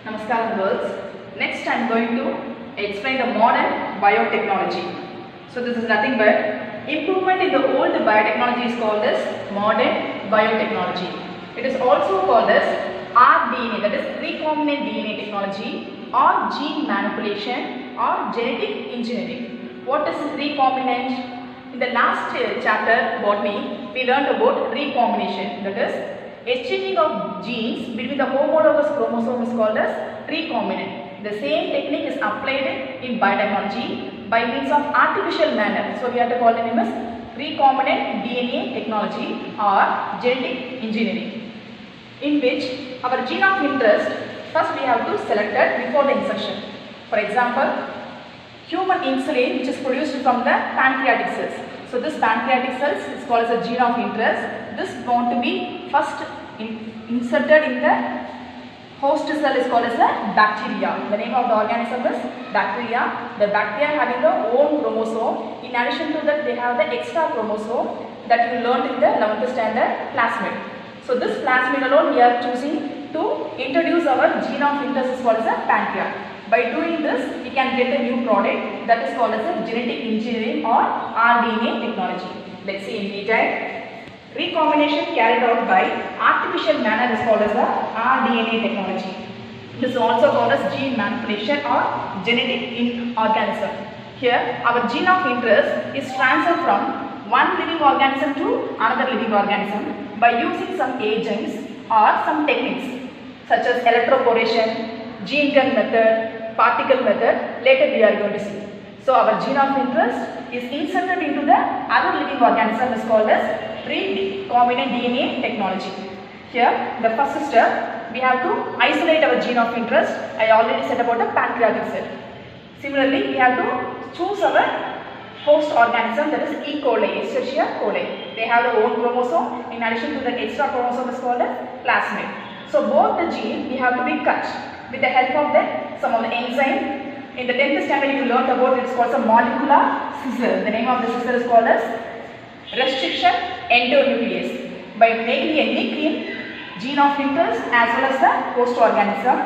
Namaskaram girls. Next I am going to explain the modern biotechnology. So this is nothing but improvement in the old biotechnology is called as modern biotechnology. It is also called as rDNA, that is recombinant DNA technology, or gene manipulation or genetic engineering. What is recombinant? In the last chapter botany we learned about recombination, that is exchanging of genes between the homologous chromosome is called as recombinant. The same technique is applied in biotechnology by means of artificial manner. So we have to call the name as recombinant DNA technology or genetic engineering, in which our gene of interest first we have to select it before the insertion. For example, human insulin which is produced from the pancreatic cells. So this pancreatic cells is called as a gene of interest. This want to be first inserted in the host cell is called as a bacteria. The name of the organism is bacteria. The bacteria having their own chromosome. In addition to that, they have the extra chromosome that you learned in the 11th standard plasmid. So this plasmid alone we are choosing to introduce our gene of interest is called as a pancreas. By doing this, we can get a new product that is called as a genetic engineering or rDNA technology. Let's see in detail. Recombination carried out by artificial manner is called as the rDNA technology. This is also called as gene manipulation or genetic organism. Here, our gene of interest is transferred from one living organism to another living organism by using some agents or some techniques such as electroporation, gene gun method, particle method. Later we are going to see. So our gene of interest is inserted into the other living organism is called as recombinant DNA technology. Here the first step we have to isolate our gene of interest. I already said about the pancreatic cell. Similarly we have to choose our host organism, that is E. coli, Escherichia coli. They have their own chromosome. In addition to the extra chromosome is called as plasmid. So both the gene we have to be cut with the help of some of the enzyme. In the 10th standard you learned about it is called a molecular scissor. The name of the scissor is called as restriction endonuclease. By making a nick in gene of interest as well as the host organism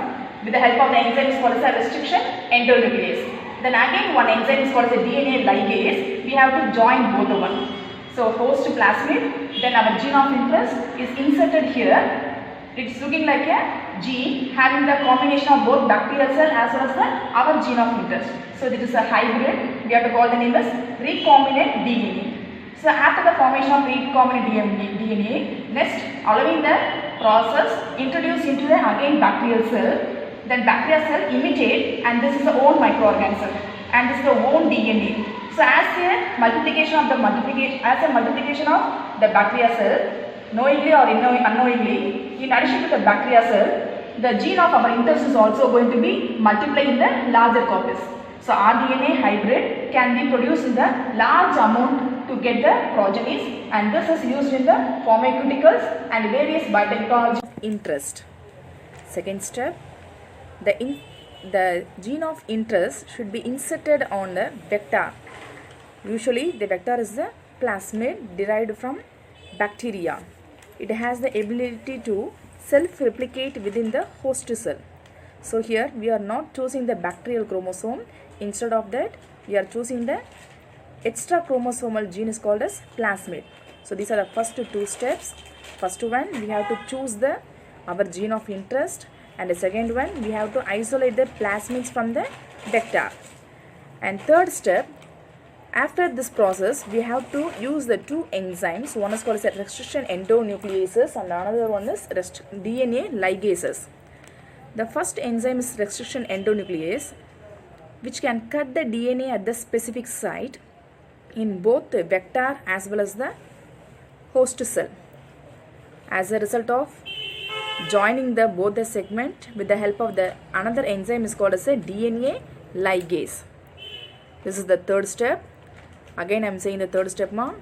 with the help of the enzyme is called as a restriction endonuclease. Then again one enzyme is called as a DNA ligase. We have to join both of them. So host plasmid, then our gene of interest is inserted here. It's looking like a gene having the combination of both bacterial cell as well as our gene of interest. So this is a hybrid. We have to call the name as recombinant DNA. So after the formation of recombinant DNA, next allowing the process introduced into the again bacterial cell. Then bacterial cell imitate, and this is the own microorganism, and this is the own DNA. So as a multiplication of the bacteria cell, knowingly or unknowingly, in addition to the bacteria cell, the gene of our interest is also going to be multiplied in the larger corpus. So rDNA hybrid can be produced in the large amount to get the progenies, and this is used in the pharmaceuticals and various biotechnology interest. Second step, the gene of interest should be inserted on the vector. Usually the vector is the plasmid derived from bacteria. It has the ability to self-replicate within the host cell. So here we are not choosing the bacterial chromosome. Instead of that, we are choosing the extra chromosomal gene is called as plasmid. So these are the first two steps. First one, we have to choose our gene of interest, and the second one, we have to isolate the plasmids from the vector. And third step, after this process, we have to use the two enzymes. One is called as restriction endonucleases and another one is DNA ligases. The first enzyme is restriction endonuclease, which can cut the DNA at the specific site in both the vector as well as the host cell. As a result of joining both the segment with the help of another enzyme is called as a DNA ligase. This is the third step. Again I am saying the third step now.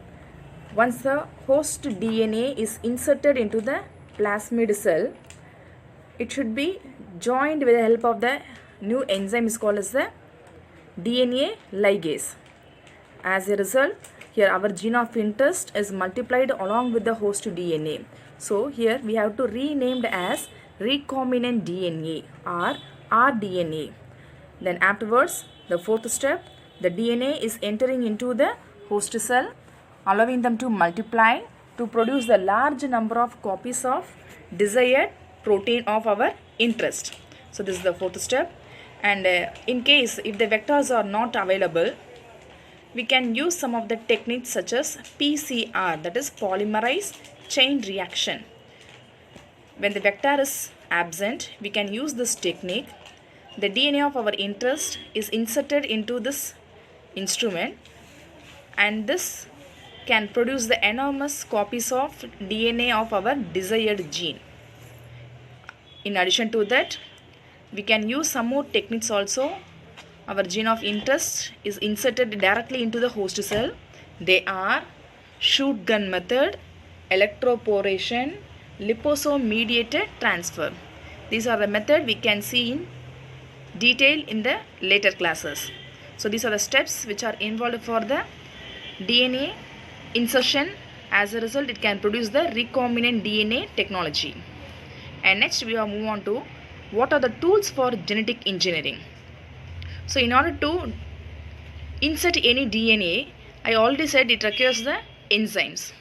Once the host DNA is inserted into the plasmid cell, it should be joined with the help of the new enzyme is called as the DNA ligase. As a result, here our gene of interest is multiplied along with the host DNA. So here we have to rename as recombinant DNA or rDNA. Then afterwards, the fourth step, the DNA is entering into the host cell, allowing them to multiply to produce the large number of copies of desired protein of our interest. So this is the fourth step. And in case if the vectors are not available, we can use some of the techniques such as PCR, that is polymerase chain reaction. When the vector is absent, we can use this technique. The DNA of our interest is inserted into this instrument, and this can produce the enormous copies of DNA of our desired gene. In addition to that, we can use some more techniques also. Our gene of interest is inserted directly into the host cell. They are shoot gun method, electroporation, liposome mediated transfer. These are the method we can see in detail in the later classes. So these are the steps which are involved for the DNA insertion. As a result, it can produce the recombinant DNA technology. And next we will move on to what are the tools for genetic engineering. So in order to insert any DNA, I already said it requires the enzymes.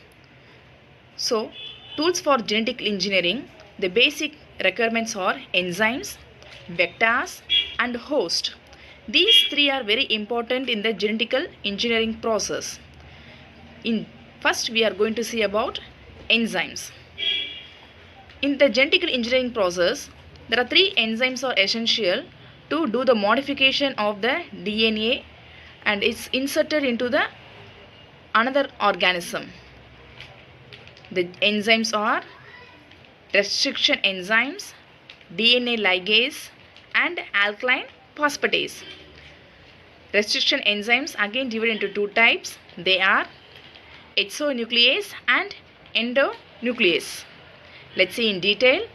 So tools for genetic engineering, the basic requirements are enzymes, vectors and host. These three are very important in the genetical engineering process. First we are going to see about enzymes. In the genetic engineering process, there are three enzymes are essential to do the modification of the DNA and it's inserted into the another organism. The enzymes are restriction enzymes, DNA ligase and alkaline phosphatase. Restriction enzymes again divided into two types. They are exonuclease and endonuclease. Let's see in detail